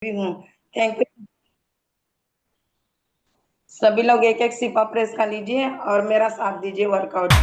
भी हूँ। Thank you. सभी लोग एक एक सिपा प्रेस का लीजिए और मेरा साथ दीजिए वर्कआउट।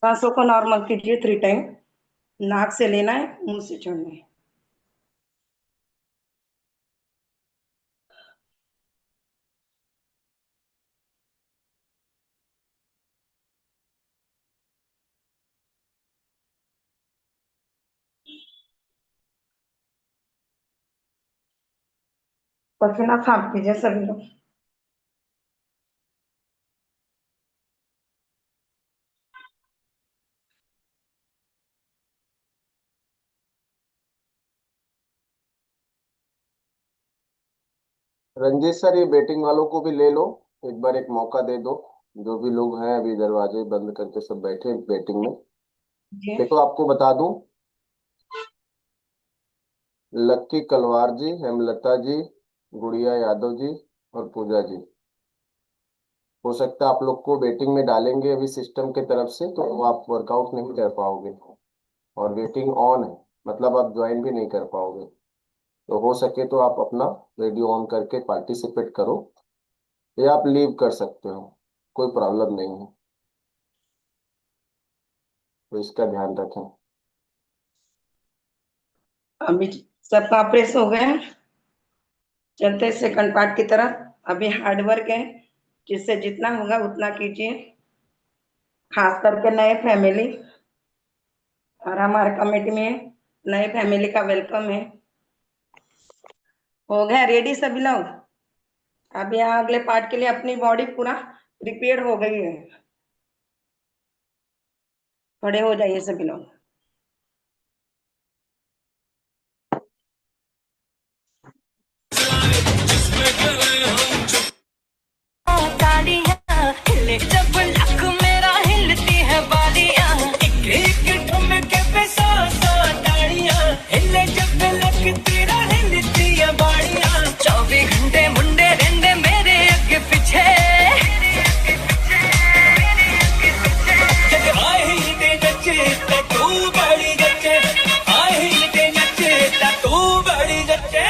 सांसों को नॉर्मल कीजिए 3 टाइम। नाक से लेना है, मुंह से छोड़ना है। पसीना साफ कीजिए सभी लोग। रंजीत सर, ये बैटिंग वालों को भी ले लो। एक बार एक मौका दे दो। जो भी लोग हैं अभी दरवाजे बंद करके सब बैठे बैटिंग में। जी। देखो, आपको बता दूं, लक्की कलवार जी, हेमलता जी, गुड़िया यादव जी और पूजा जी, हो सकता है आप लोग को बैटिंग में डालेंगे अभी सिस्टम के तरफ से, तो आप वर्कआउट नहीं कर पाओगे। और वेटिंग ऑन है, मतलब आप ज्वाइन भी नहीं कर पाओगे। तो हो सके तो आप अपना वीडियो ऑन करके पार्टिसिपेट करो, या आप लीव कर सकते हो, कोई प्रॉब्लम नहीं है। तो इसका ध्यान रखें। अभी सबका प्रेस हो गया। चलते सेकंड पार्ट की तरफ। अभी हार्ड वर्क है, जिससे जितना होगा उतना कीजिए, खास करके नए फैमिली और हमारे कमेटी में नए फैमिली का वेलकम है। हो गया रेडी सभी लोग? अब यहाँ अगले पार्ट के लिए अपनी बॉडी पूरा प्रिपेयर हो गई है। खड़े हो जाइए सभी लोग। तालियां हिले जब लक मेरा हिलती है बालियां एक एक ठुमके पे सौ सौ तालियां हिले जब लक तेरा हिलती है बालियां 24 घंटे मुंडे रेंडे मेरे आगे पीछे जब आही ते नचे ता तू बड़ी नचे आही ते नचे ता तू बड़ी नचे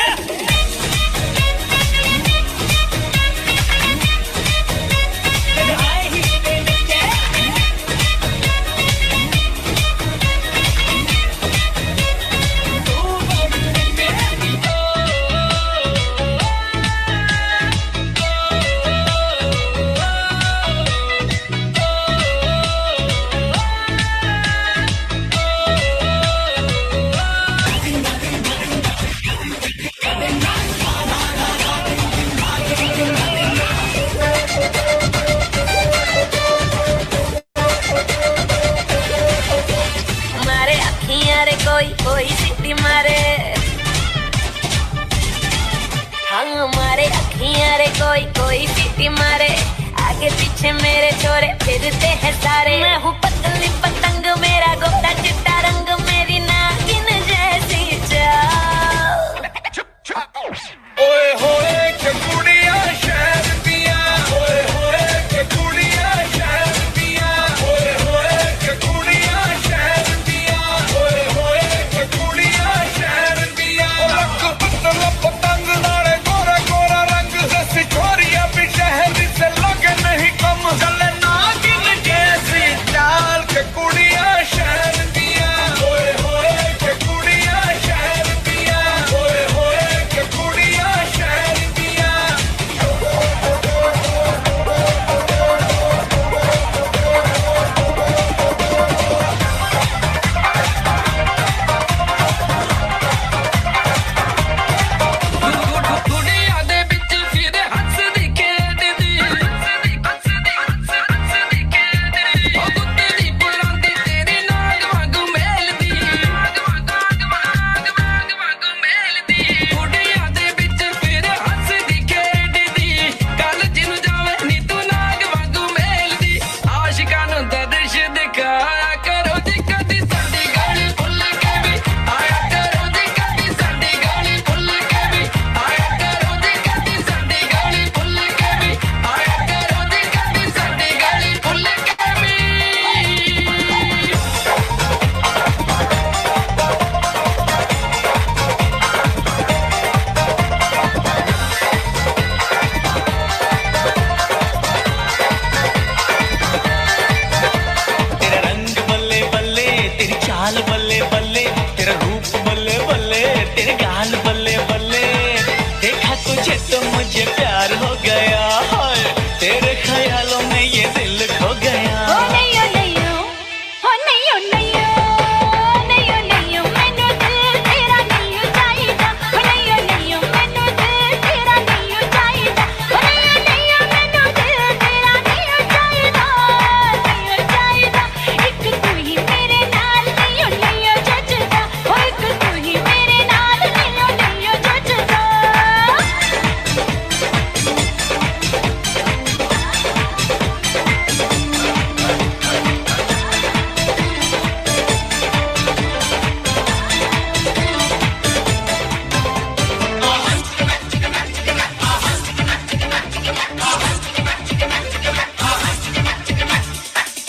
मारे अखियां रे कोई कोई सिटी मारे हाँ मारे अखियां रे कोई कोई सिटी मारे आगे पीछे मेरे छोरे फिरते हैं सारे मैं हूँ पतली पतंग मेरा गोटा चिट्टा रंग मेरी नागिन जैसी चाल ओए होए के कुड़िया शहर दिया ओए होए के कुड़िया शहर दिया ओए होए के कुड़िया शहर दिया ओए होए के कुड़िया शहर दिया रंग पतला पतंग नाले गोरा गोरा रंग जैसी छोरिया भी शहर से लगे नहीं कम चले नागिन जैसी चाल के कुड़िया शहर दिया ओए तेरा रूप बल्ले बल्ले, तेरे गाल बल्ले बल्ले, देखा तुझे तो मुझे प्यार हो गया, हाय तेरे ख्यालों में ये दिल खो गया। ओ नहीं ओ नहीं ओ नहीं ओ नहीं ओ नहीं ओ नहीं ओ मैनू दिल तेरा नहीं ओ चाहिदा, ओ नहीं ओ नहीं ओ मैनू दिल तेरा नहीं ओ चाहिदा, ओ नहीं ओ नहीं ओ मैनू दिल तेरा नहीं ओ चाहिदा, नहीं ओ चाहिदा। एक तू ही मेरे नाल नहीं ओ जचदा, ओ एक तू ही मेरे नाल नहीं ओ जचदा।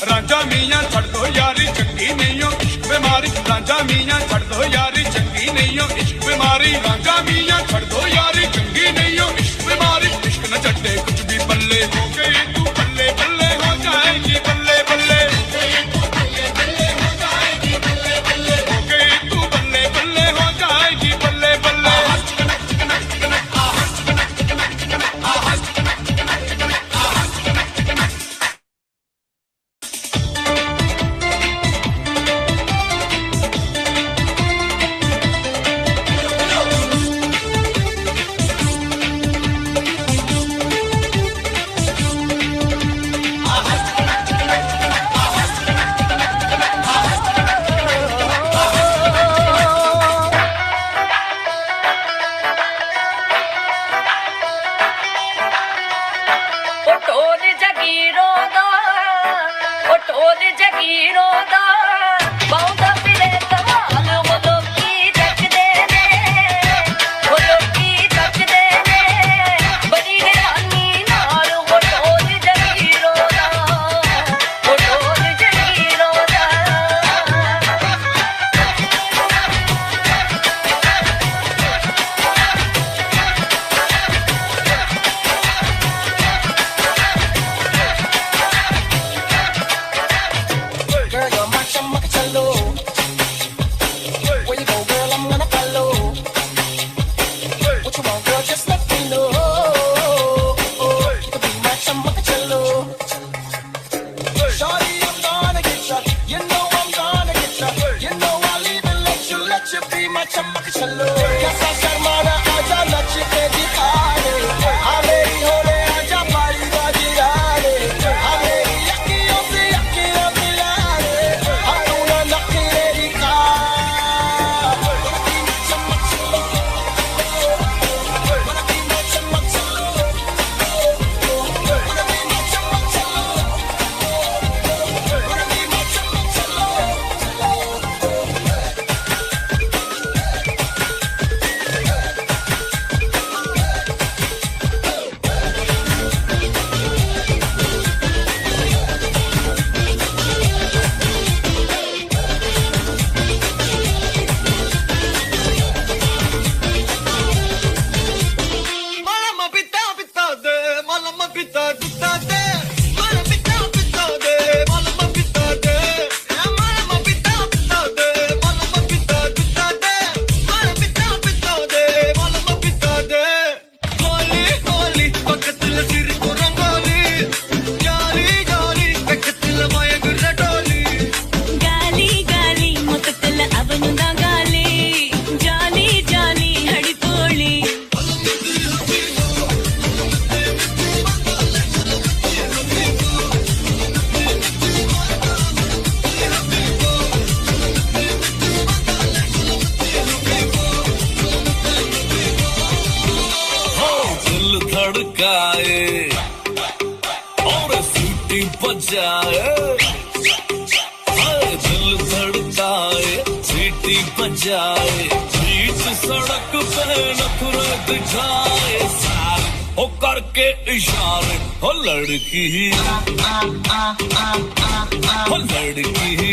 रांझा मियां छड़ दो यारी चंगी नहीं हो इश्क बीमारी, रांझा मियां छड़ दो यारी चंगी नहीं हो इश्क बीमारी, रांझा मियां छड़ दो यारी चंगी नहीं हो इश्क बीमारी, इश्क न छड्डे कुछ भी बल्ले हो गई तू बल्ले बल्ले हो जाएगी बल्ले बल्ले, हो गई तू बल्ले बल्ले हो जाएगी बल्ले बल्ले, हो गई तू बल्ले बल्ले हो जाएगी बल्ले बल्ले। जगीरों दा बहुता फिरे कमाल, वो लोकी तकदे ने, वो लोकी तकदे ने, बड़ी हैरानी नाल वो ढोल जगीरों दा, वो ढोल जगीरों दा। Girl, you're my chamakachalo. Where you go, girl, I'm gonna follow. What you want, girl, just let me know. You can be my chamakachalo. Shawty, I'm gonna get ya. You know I'm gonna get ya. You know I'll even let you be my chamakachalo. Kasa sharmana aaja nach ke dikha de. Aa meri hole aaja pari baji yaare. Aa meri akhiyon se akhiyon mila de. Aa tu na nakleri ka. Wanna be my chamakachalo. Wanna be my chamakachalo. Wanna be my chamakachalo. Wanna be my chamakachalo. Malama pita de, malama pita de, malama pita de, malama pita de, malama pita de, malama pita de, malama pita de, malama pita de. Holi holi, pakatla sir ko rangoli, jali jali, pakatla maya gurra doli. गाली गाली मुकतल अवनु ना गाली, जाली जाली हड़ी पोली। दिल धड़काए और सीटी बजाए, हाय दिल धड़काए सीटी बजाए, बीच सड़क पे नखरे दिखाए सारे हो करके इशारे, हो लड़की हो लड़की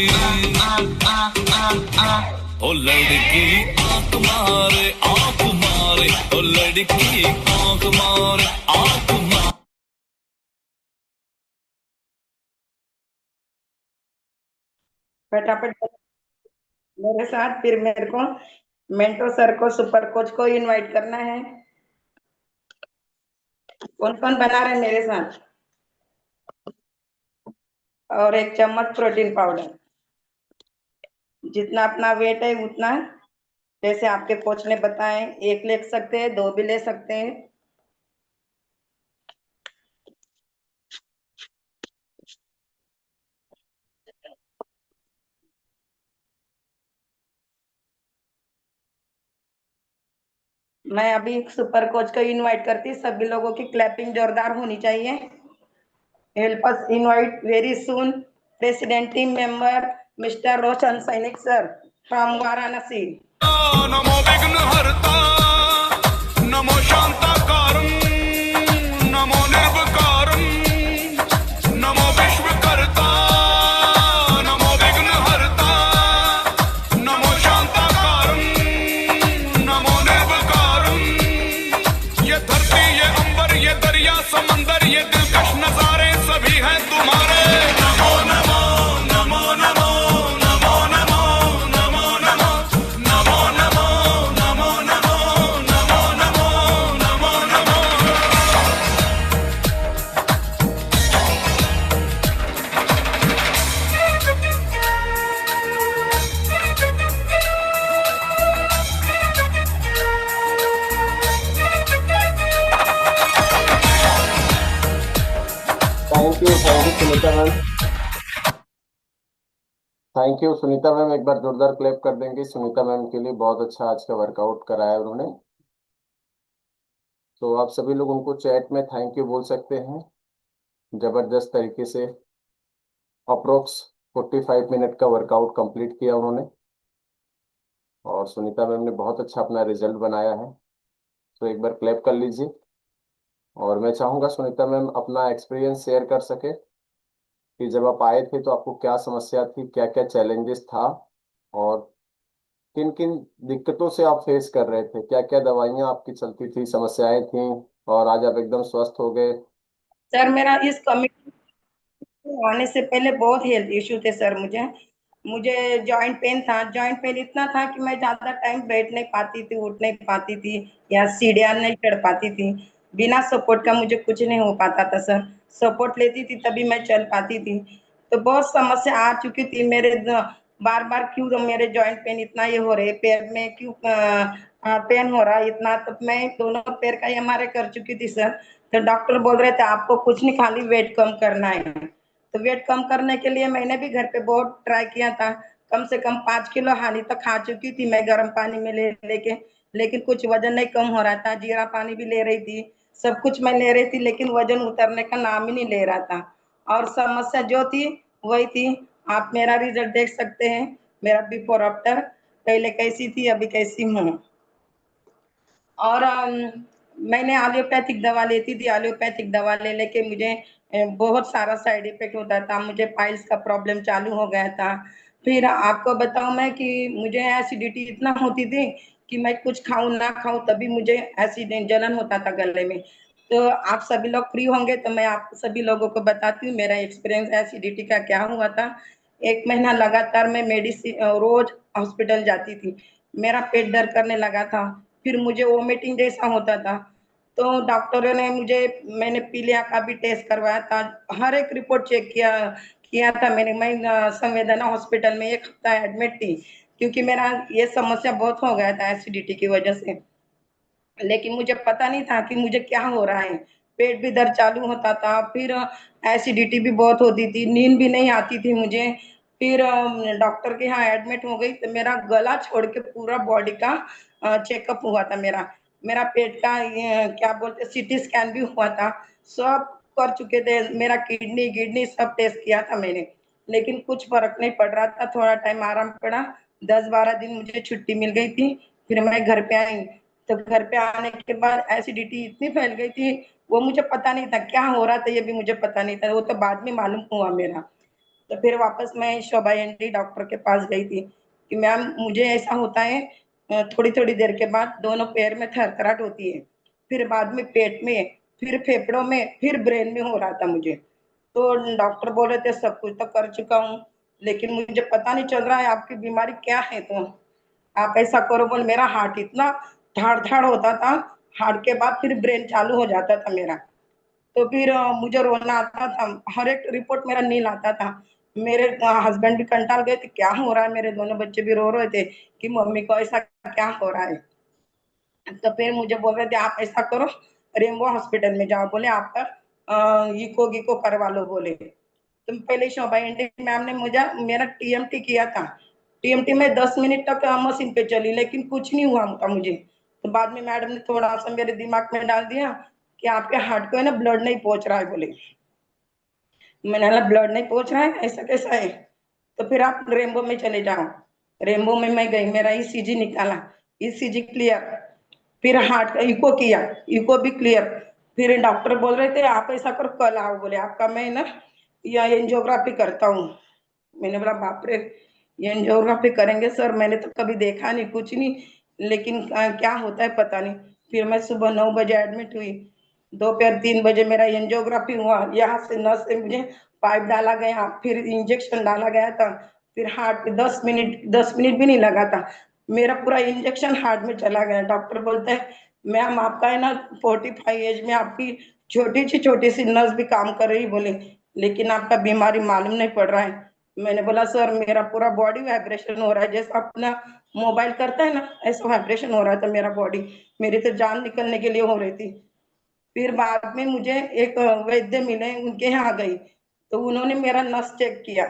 ओ लड़की आंख मारे ओ लड़की आंख मारे फटाफट मेरे साथ फिर मेरे को मेंटो सर को, सुपर कोच को इनवाइट करना है। कौन कौन बना रहे हैं मेरे साथ? और 1 चम्मच प्रोटीन पाउडर। जितना अपना वेट है उतना, जैसे आपके कोच ने बताए, 1 ले सकते हैं, 2 भी ले सकते हैं। मैं अभी सुपर कोच को इनवाइट करती, सभी लोगों की क्लैपिंग जोरदार होनी चाहिए। Help us invite very soon president team member mister Roshan Sainik sir from Varanasi. नमो विघ्न हरता नमो शांताकारं नमो निर्विकारं नमो विश्वकर्ता नमो विघ्न हरता नमो शांताकारं नमो निर्विकारं। ये धरती ये अंबर ये दरिया समंदर ये दिलकश नजारे सभी हैं तुम्हारे। Namo Namo Namo Namo Namo Namo Namo Namo Namo Namo Namo Namo Namo Namo Namo Namo. Thank you Sunita ma'am. Thank you Sunita ma'am, एक बार जोरदार क्लैप कर देंगे सुनीता मैम के लिए, बहुत अच्छा आज का वर्कआउट कराया उन्होंने। तो आप सभी लोग उनको चैट में थैंक यू बोल सकते हैं। जबरदस्त तरीके से अप्रोक्स 45 मिनट का वर्कआउट कंप्लीट किया उन्होंने, और सुनीता मैम ने बहुत अच्छा अपना रिजल्ट बनाया है। तो एक बार क्लैप कर लीजिए। और मैं चाहूँगा सुनीता मैम अपना एक्सपीरियंस शेयर कर सके कि जब आप आए थे तो आपको क्या समस्या थी, क्या क्या चैलेंजेस था, और किन किन दिक्कतों से आप फेस कर रहे थे, क्या क्या दवाइयाँ आपकी चलती थी, समस्याएं थी, और आज आप एकदम स्वस्थ हो गए। सर मेरा इस कमिटी आने से पहले बहुत हेल्थ इश्यू थे सर। मुझे मुझे जॉइंट पेन था। जॉइंट पेन इतना था कि मैं ज्यादा टाइम बैठ नहीं पाती थी, उठ नहीं पाती थी, या सीढ़ियाँ नहीं चढ़ पाती थी। बिना सपोर्ट का मुझे कुछ नहीं हो पाता था सर। सपोर्ट लेती थी तभी मैं चल पाती थी। तो बहुत समस्या आ चुकी थी मेरे। बार बार क्यों मेरे जॉइंट पेन इतना ये हो रहे, पैर में क्यों पेन हो रहा है इतना। तो मैं दोनों पैर का एमआरआई कर चुकी थी सर। तो डॉक्टर बोल रहे थे आपको कुछ नहीं, खाली वेट कम करना है। तो वेट कम करने के लिए मैंने भी घर पे बहुत ट्राई किया था। कम से कम 5 किलो हानि तक खा चुकी थी मैं गर्म पानी में ले लेके, लेकिन कुछ वजन नहीं कम हो रहा था। जीरा पानी भी ले रही थी, सब कुछ मैं ले रही थी, लेकिन वजन उतरने का नाम ही नहीं ले रहा था। और समस्या जो थी वही थी। आप मेरा रिजल्ट देख सकते हैं, मेरा बिफोर आफ्टर, पहले कैसी थी अभी कैसी हूँ। और मैंने एलोपैथिक दवा लेती थी। एलोपैथिक दवा ले लेके मुझे बहुत सारा साइड इफेक्ट होता था। मुझे पाइल्स का प्रॉब्लम चालू हो गया था। फिर आपको बताऊं मैं कि मुझे एसिडिटी इतना होती थी कि मैं कुछ खाऊं ना खाऊं तभी मुझे एसिड जलन होता था गले में। तो आप सभी लोग फ्री होंगे तो मैं आप सभी लोगों को बताती हूँ मेरा एक्सपीरियंस एसिडिटी का क्या हुआ था। 1 महीना लगातार मैं मेडिसिन रोज हॉस्पिटल जाती थी। मेरा पेट दर्द करने लगा था, फिर मुझे वोमिटिंग जैसा होता था। तो डॉक्टरों ने मुझे, मैंने पीलिया का भी टेस्ट करवाया था, हर एक रिपोर्ट चेक किया किया था मैंने। मैं संवेदना हॉस्पिटल में 1 हफ्ता एडमिट थी, क्योंकि मेरा ये समस्या बहुत हो गया था एसिडिटी की वजह से। लेकिन मुझे पता नहीं था कि मुझे क्या हो रहा है। पेट भी दर्द चालू होता था, फिर एसिडिटी भी बहुत होती थी, नींद भी नहीं आती थी मुझे। फिर डॉक्टर के यहाँ एडमिट हो गई तो मेरा गला छोड़ के पूरा बॉडी का चेकअप हुआ था। मेरा मेरा पेट का क्या बोलते सीटी स्कैन भी हुआ था। सब कर चुके थे, मेरा किडनी गिडनी सब टेस्ट किया था मैंने, लेकिन कुछ फर्क नहीं पड़ रहा था। थोड़ा टाइम आराम पड़ा, 10-12 दिन मुझे छुट्टी मिल गई थी। फिर मैं घर पे आई। तो घर पे आने के बाद एसिडिटी इतनी फैल गई थी, वो मुझे पता नहीं था क्या हो रहा था, ये भी मुझे पता नहीं था, वो तो बाद में मालूम हुआ मेरा। तो फिर वापस मैं शोभा एनडी डॉक्टर के पास गई थी कि मैम मुझे ऐसा होता है, थोड़ी थोड़ी देर के बाद दोनों पैर में थरथराहट होती है, फिर बाद में पेट में, फिर फेफड़ों में, फिर ब्रेन में हो रहा था मुझे। तो डॉक्टर बोल रहे थे सब कुछ तो कर चुका हूँ, लेकिन मुझे पता नहीं चल रहा है आपकी बीमारी क्या है, तो आप ऐसा करो। बोले मेरा हार्ट इतना धाड़ धाड़ होता था, हार्ट के बाद फिर ब्रेन चालू हो जाता था मेरा। तो फिर मुझे रोना आता था, हर एक रिपोर्ट मेरा नील आता था। मेरे हस्बैंड भी कंटाल गए थे, क्या हो रहा है, मेरे दोनों बच्चे भी रो रहे थे कि मम्मी को ऐसा क्या हो रहा है। तो फिर मुझे बोल रहे थे आप ऐसा करो, रेमबो हॉस्पिटल में जाओ, बोले आपका इको गिको करवा लो बोले। तुम पहले शोभा एंटी मैम ने मुझे मेरा टीएमटी किया था। टीएमटी में 10 मिनट तक मशीन पे चली, लेकिन कुछ नहीं हुआ था मुझे। तो बाद में मैडम ने थोड़ा सा मेरे दिमाग में डाल दिया कि आपके हार्ट को है ना ब्लड नहीं पहुंच रहा है बोले। मैंने बोला ब्लड नहीं पहुंच रहा है, ऐसा कैसा है। तो फिर आप रेमबो में चले जाओ। रेमबो में मैं गई, मेरा ईसीजी निकाला, ईसीजी क्लियर। फिर हार्ट का इको किया, इको भी क्लियर। फिर डॉक्टर बोल रहे थे आप ऐसा करो कल आओ बोले, आपका मैं ना या एंजियोग्राफी करता हूँ। मैंने बोला बाप रे, ये एंजियोग्राफी करेंगे सर, मैंने तो कभी देखा नहीं कुछ नहीं, लेकिन क्या होता है पता नहीं। फिर मैं सुबह 9 बजे एडमिट हुई, दोपहर 3 बजे मेरा एंजियोग्राफी हुआ। यहाँ से नस से मुझे पाइप डाला गया, फिर इंजेक्शन डाला गया था। फिर हार्ट पे 10 मिनट भी नहीं लगा था, मेरा पूरा इंजेक्शन हार्ट में चला गया। डॉक्टर बोलते हैं मैम आपका है ना 45 एज में आपकी छोटी सी नस भी काम कर रही बोले, लेकिन आपका बीमारी मालूम नहीं पड़ रहा है। मैंने बोला सर मेरा पूरा बॉडी वाइब्रेशन हो रहा है, जैसा अपना मोबाइल करता है ना ऐसा वाइब्रेशन हो रहा था मेरा बॉडी। मेरी तो जान निकलने के लिए हो रही थी। फिर बाद में मुझे एक वैद्य मिले, उनके यहाँ गई, तो उन्होंने मेरा नस चेक किया।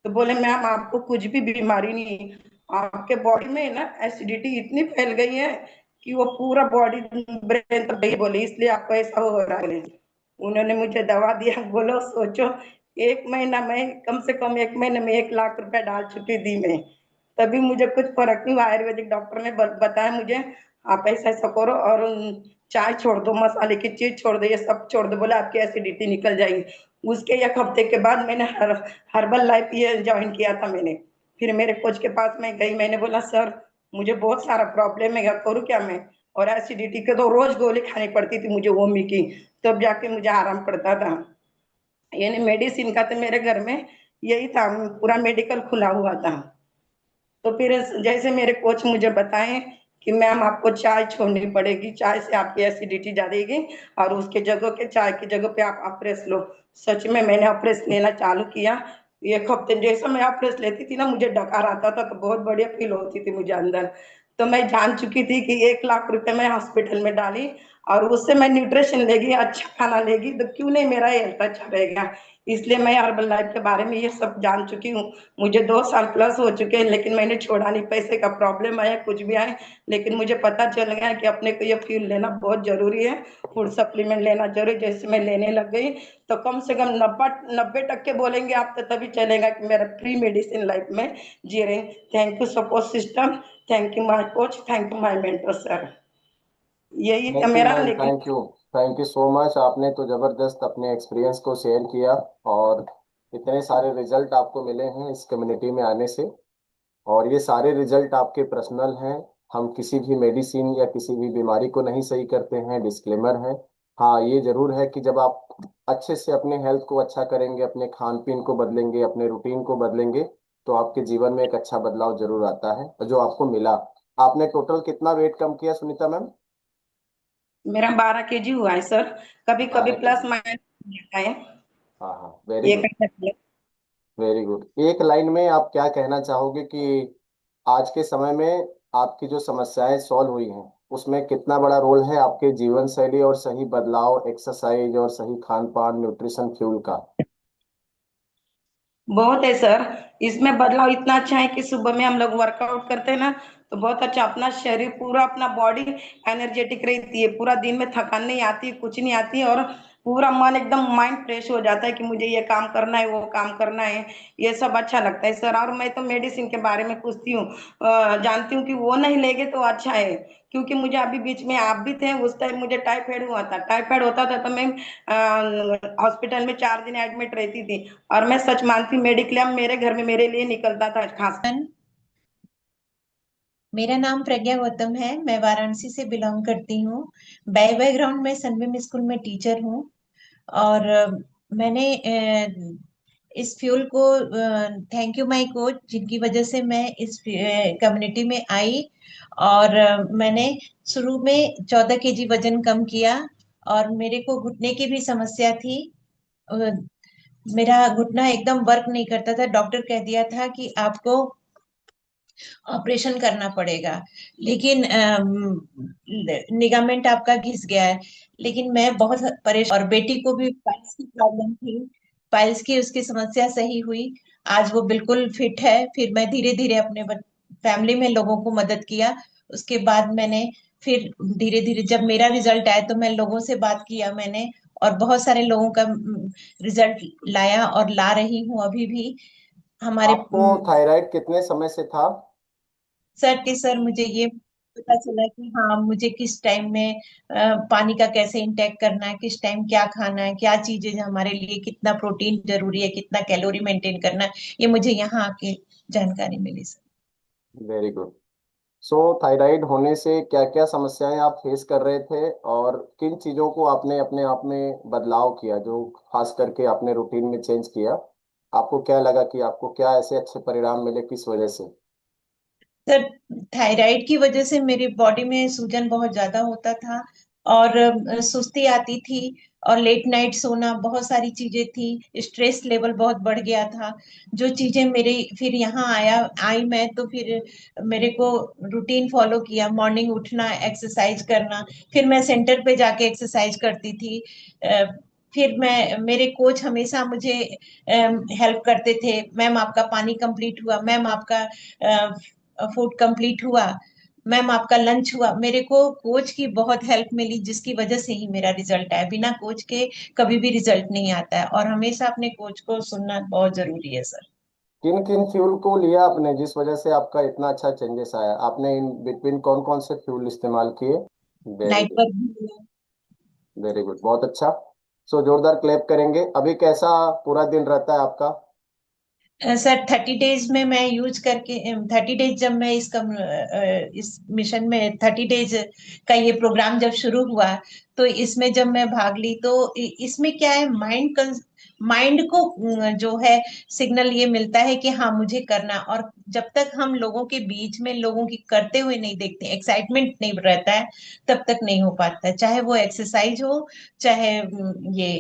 तो बोले मैम आपको कुछ भी बीमारी नहीं है, आपके बॉडी में ना एसिडिटी इतनी फैल गई है कि वो पूरा बॉडी ब्रेन तक गई बोले, इसलिए आपको ऐसा हो रहा है। उन्होंने मुझे दवा दिया। बोलो सोचो, 1 महीना में कम से कम 1 महीने में 1 लाख रुपया डाल चुकी थी मैं, तभी मुझे कुछ फर्क नहीं हुआ। आयुर्वेदिक डॉक्टर ने बताया मुझे आप ऐसा ऐसा करो और चाय छोड़ दो, मसाले की चीज छोड़ दो, ये सब छोड़ दो, बोले आपकी एसिडिटी निकल जाएगी। उसके 1 हफ्ते के बाद मैंने हर्बल लाइफ ये ज्वाइन किया था मैंने। फिर मेरे कोच के पास मैं गई, मैंने बोला सर मुझे बहुत सारा प्रॉब्लम है, करूँ क्या मैं। और एसिडिटी के तो रोज गोली खानी पड़ती थी मुझे वोमी की, तब जाके मुझे आराम पड़ता था। यानी मेडिसिन का तो मेरे घर में यही था, पूरा मेडिकल खुला हुआ था। तो फिर जैसे मेरे कोच मुझे बताए कि मैम आपको चाय छोड़नी पड़ेगी, चाय से आपकी एसिडिटी जाएगी, और उसके जगह के चाय की जगह पे आप अप्रेस लो। सच में मैंने अप्रेस लेना चालू किया। 1 हफ्ते जैसा मैं अप्रेस लेती थी ना मुझे डकार आता था, तो बहुत बढ़िया फील होती थी मुझे अंदर। तो मैं जान चुकी थी कि 1 लाख रुपए मैं हॉस्पिटल में डाली, और उससे मैं न्यूट्रिशन लेगी, अच्छा खाना लेगी, तो क्यों नहीं मेरा हेल्थ अच्छा रहेगा। इसलिए मैं हर्बल लाइफ के बारे में ये सब जान चुकी हूँ। मुझे 2 साल प्लस हो चुके हैं, लेकिन मैंने छोड़ा नहीं। पैसे का प्रॉब्लम आया कुछ भी आए, लेकिन मुझे पता चल गया कि अपने को ये फ्यूल लेना बहुत जरूरी है, फूड सप्लीमेंट लेना जरूरी। जैसे मैं लेने लग गई तो कम से कम 90% बोलेंगे आप, तो तभी चलेगा कि मेरा प्री मेडिसिन लाइफ में जी रही। Thank you support system, thank you my coach, thank you my mentor sir. यही था थैंक यू मेरा, मैम, लेकिन थैंक यू सो मच। आपने तो ज़बरदस्त अपने एक्सपीरियंस को शेयर किया, और इतने सारे रिजल्ट आपको मिले हैं इस कम्युनिटी में आने से, और ये सारे रिजल्ट आपके पर्सनल हैं। हम किसी भी मेडिसिन या किसी भी बीमारी को नहीं सही करते हैं, डिस्क्लेमर है। हाँ ये जरूर है कि जब आप अच्छे से अपने हेल्थ को अच्छा करेंगे, अपने खान पीन को बदलेंगे, अपने रूटीन को बदलेंगे, तो आपके जीवन में एक अच्छा बदलाव जरूर आता है, और जो आपको मिला। आपने टोटल कितना वेट कम किया सुनीता मैम? मेरा 12 kg हुआ है सर, कभी कभी 12 kg। प्लस माइनस रहता है। हाँ हाँ, वेरी ये गुड। कर सकते हैं। Very good. एक लाइन में आप क्या कहना चाहोगे कि आज के समय में आपकी जो समस्याएं सॉल्व हुई हैं उसमें कितना बड़ा रोल है आपके जीवन शैली और सही बदलाव, एक्सरसाइज और सही खान पान, न्यूट्रिशन, फ्यूल का? बहुत है सर, इसमें बदलाव इतना अच्छा है कि सुबह में हम लोग वर्कआउट करते हैं ना, तो बहुत अच्छा अपना शरीर पूरा अपना बॉडी एनर्जेटिक रहती है, पूरा दिन में थकान नहीं आती, कुछ नहीं आती, और पूरा मन एकदम माइंड फ्रेश हो जाता है कि मुझे ये काम करना है, वो काम करना है। ये सब अच्छा लगता है सर। और मैं तो मेडिसिन के बारे में पूछती हूँ, जानती हूँ कि वो नहीं लेंगे तो अच्छा है। क्योंकि मुझे अभी बीच में आप भी थे उस टाइम, मुझे टाइफाइड हुआ था। टाइफाइड होता था तो मैं हॉस्पिटल में 4 दिन एडमिट रहती थी, और मैं सच मानती हूँ मेडिक्लेम मेरे घर में मेरे लिए निकलता था खास। मेरा नाम प्रज्ञा गौतम है। मैं वाराणसी से बिलोंग करती हूँ। बैकग्राउंड में सनबीम स्कूल में टीचर हूँ। और मैंने इस फ्यूल को थैंक यू माय कोच, जिनकी वजह से मैं इस कम्युनिटी में आई। और मैंने शुरू में 14 kg वजन कम किया। और मेरे को घुटने की भी समस्या थी। अ, मेरा घुटना एकदम वर्क नहीं करता था। डॉक्टर कह दिया था कि आपको ऑपरेशन करना पड़ेगा, लेकिन लिगामेंट आपका घिस गया है। लेकिन मैं बहुत परेशान, और बेटी को भी पाइल्स की प्रॉब्लम थी। पाइल्स की उसकी समस्या सही हुई। आज वो बिल्कुल फिट है। फिर मैं धीरे धीरे अपने फैमिली में लोगों को मदद किया। उसके बाद मैंने फिर धीरे धीरे जब मेरा रिजल्ट आया तो मैं लोगों से बात किया मैंने, और बहुत सारे लोगों का रिजल्ट लाया और ला रही हूँ अभी भी। हमारे आपको थायराइड कितने समय से था? सर मुझे ये पता चला कि हाँ, मुझे किस टाइम में पानी का कैसे इंटेक करना है, किस टाइम क्या खाना है, क्या चीजें हमारे लिए, कितना प्रोटीन जरूरी है, कितना कैलोरी मेंटेन करना है, ये मुझे यहाँ आके जानकारी मिली sir. Very good. So thyroid होने से क्या क्या समस्याएं आप फेस कर रहे थे, और किन चीजों को आपने अपने आप में बदलाव किया, जो खास करके आपने रूटीन में चेंज किया? आपको क्या लगा कि आपको क्या ऐसे अच्छे परिणाम मिले, किस वजह से? सर, थायराइड की वजह से मेरी बॉडी में सूजन बहुत ज्यादा होता था, और सुस्ती आती थी, और लेट नाइट सोना, बहुत सारी चीजें थी। स्ट्रेस लेवल बहुत बढ़ गया था। जो चीजें मेरे फिर यहाँ आई मैं तो फिर मेरे को रूटीन फॉलो किया, मॉर्निंग उठना, एक्सरसाइज करना। फिर मैं सेंटर पे जाके एक्सरसाइज करती थी। अ, फिर मैं मेरे कोच हमेशा मुझे हेल्प करते थे। मैम आपका पानी कंप्लीट हुआ, मैम आपका फूड कंप्लीट हुआ, मैम आपका लंच हुआ। मेरे को कोच की बहुत हेल्प मिली, जिसकी वजह से ही मेरा रिजल्ट आया। बिना कोच के कभी भी रिजल्ट नहीं आता है, और हमेशा अपने कोच को सुनना बहुत जरूरी है सर। किन किन फ्यूल को लिया आपने जिस वजह से आपका इतना अच्छा चेंजेस आया? आपने इन बिटवीन कौन कौन से फ्यूल इस्तेमाल किए? Very night good. पर भी हुआ। वेरी गुड, बहुत अच्छा। सो जोरदार क्लैप करेंगे। अभी कैसा पूरा दिन रहता है आपका? सर 30 डेज में मैं यूज करके, 30 डेज जब मैं इस मिशन में 30 डेज का ये प्रोग्राम जब शुरू हुआ, तो इसमें जब मैं भाग ली तो इसमें क्या है, माइंड को जो है सिग्नल ये मिलता है कि हाँ मुझे करना। और जब तक हम लोगों के बीच में लोगों की करते हुए नहीं देखते, एक्साइटमेंट नहीं रहता है, तब तक नहीं हो पाता है। चाहे वो एक्सरसाइज हो, चाहे ये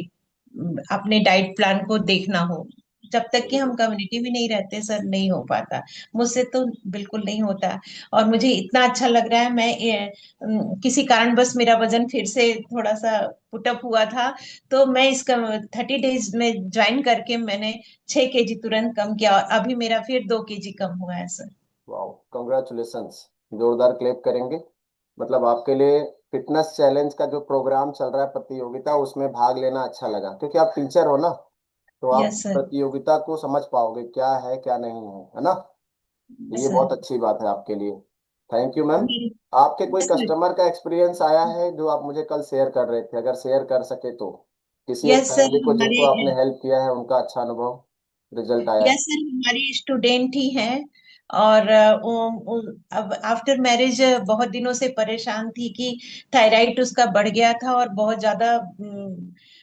अपने डाइट प्लान को देखना हो। जब तक कि वेरी हम गुड। कम्युनिटी में नहीं रहते सर, नहीं हो पाता। मुझसे तो बिल्कुल नहीं होता। और मुझे इतना अच्छा लग रहा है। किसी कारणवश मेरा वजन फिर से थोड़ा सा पुटअप हुआ था, तो मैं इस 30 डेज में ज्वाइन करके मैंने 6 kg तुरंत कम किया, और अभी मेरा फिर 2 kg कम हुआ है सर। Wow, congratulations. जोरदार क्लैप करेंगे। मतलब आपके लिए फिटनेस चैलेंज का जो प्रोग्राम चल रहा है, प्रतियोगिता, उसमें भाग लेना अच्छा लगा, क्योंकि आप टीचर हो ना, तो आप यस सर। प्रतियोगिता को समझ पाओगे क्या है क्या नहीं है ना? तो ये सर बहुत अच्छी बात है आपके लिए। Thank you ma'am. मेरी आपके कोई कस्टमर का एक्सपीरियंस आया है जो आप मुझे कल शेयर कर रहे थे? अगर शेयर कर सके तो। किसी एक यस सर फैमिली को हमारे जिनको आपने हेल्प किया है, उनका अच्छा अनुभव, रिजल्ट आया है। यस सर हमारी स्टूडेंट ही हैं। और अब आफ्टर मैरिज बहुत दिनों से परेशान थी कि थायराइड उसका बढ़ गया था, और बहुत ज्यादा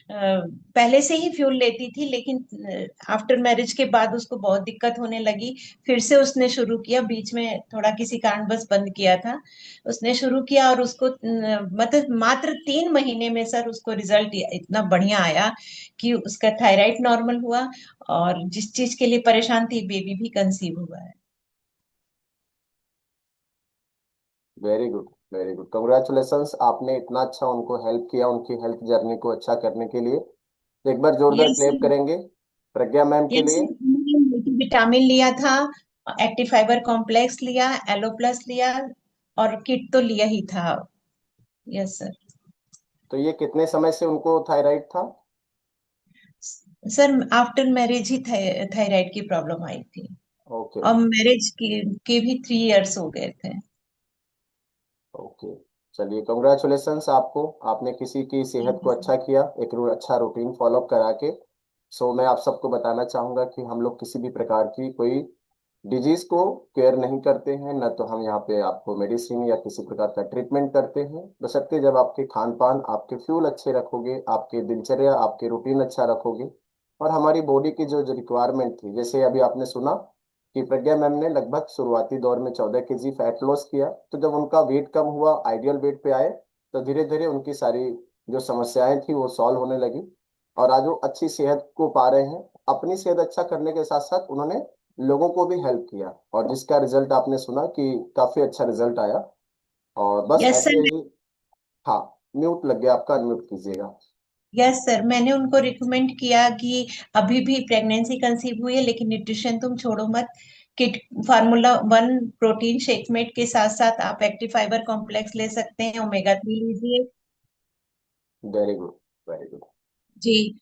पहले से ही फ्यूल लेती थी, लेकिन आफ्टर मैरिज के बाद उसको बहुत दिक्कत होने लगी। फिर से उसने शुरू किया, बीच में थोड़ा किसी कारणवश बंद किया था। उसने शुरू किया, और उसको मतलब मात्र 3 महीने में सर उसको रिजल्ट इतना बढ़िया आया कि उसका थायराइड नॉर्मल हुआ, और जिस चीज के लिए परेशान थी, बेबी भी कंसीव हुआ है। Very good, very good, congratulations. आपने इतना अच्छा उनको हेल्प किया, उनकी हेल्थ जर्नी को अच्छा करने के लिए। एक बार जोरदार यस क्लेप सर। करेंगे प्रज्ञा मैम के यस लिए। सर, मैंने विटामिन लिया था, एक्टिव फाइबर कॉम्प्लेक्स लिया, एलो प्लस लिया, और किट तो लिया ही था। Yes sir. तो ये कितने समय से उनको थायराइड था? सर आफ्टर मैरिज ही थायराइड की प्रॉब्लम आई थी, ओके। और मैरिज के भी 3 इयर्स हो गए थे। ओके, चलिए कंग्रेचुलेशंस आपको। आपने किसी की सेहत थैंक को यू सर। अच्छा किया, एक अच्छा रूटीन फॉलो करा के। सो मैं आप सबको बताना चाहूंगा कि हम लोग किसी भी प्रकार की कोई डिजीज को केयर नहीं करते हैं, न तो हम यहाँ पे आपको मेडिसिन या किसी प्रकार का ट्रीटमेंट करते हैं, बशर्ते जब आपके खान पान, आपके फ्यूल अच्छे रखोगे, आपके दिनचर्या, आपके रूटीन अच्छा रखोगे, और हमारी बॉडी की जो जो रिक्वायरमेंट थी, जैसे अभी आपने सुना कि प्रज्ञा मैम ने लगभग शुरुआती दौर में 14 kg फैट लॉस किया, तो जब उनका वेट कम हुआ, आइडियल वेट पे आए, तो धीरे धीरे उनकी सारी जो समस्याएं थी वो सॉल्व होने लगी और आज वो अच्छी सेहत को पा रहे हैं। अपनी सेहत अच्छा करने के साथ साथ उन्होंने लोगों को भी हेल्प किया और जिसका रिजल्ट आपने सुना कि काफी अच्छा रिजल्ट आया। और बस यस ऐसे सर। ही। हाँ, म्यूट लग गया आपका, अनम्यूट कीजिएगा। यस सर, मैंने उनको रिकमेंड किया कि अभी भी प्रेगनेंसी कंसीव हुई है लेकिन न्यूट्रिशन तुम छोड़ो मत। किट फार्मूला 1 प्रोटीन शेकमेट के साथ साथ आप एक्टिव फाइबर कॉम्प्लेक्स ले सकते हैं, ओमेगा 3 लीजिए। Very good, very good. जी।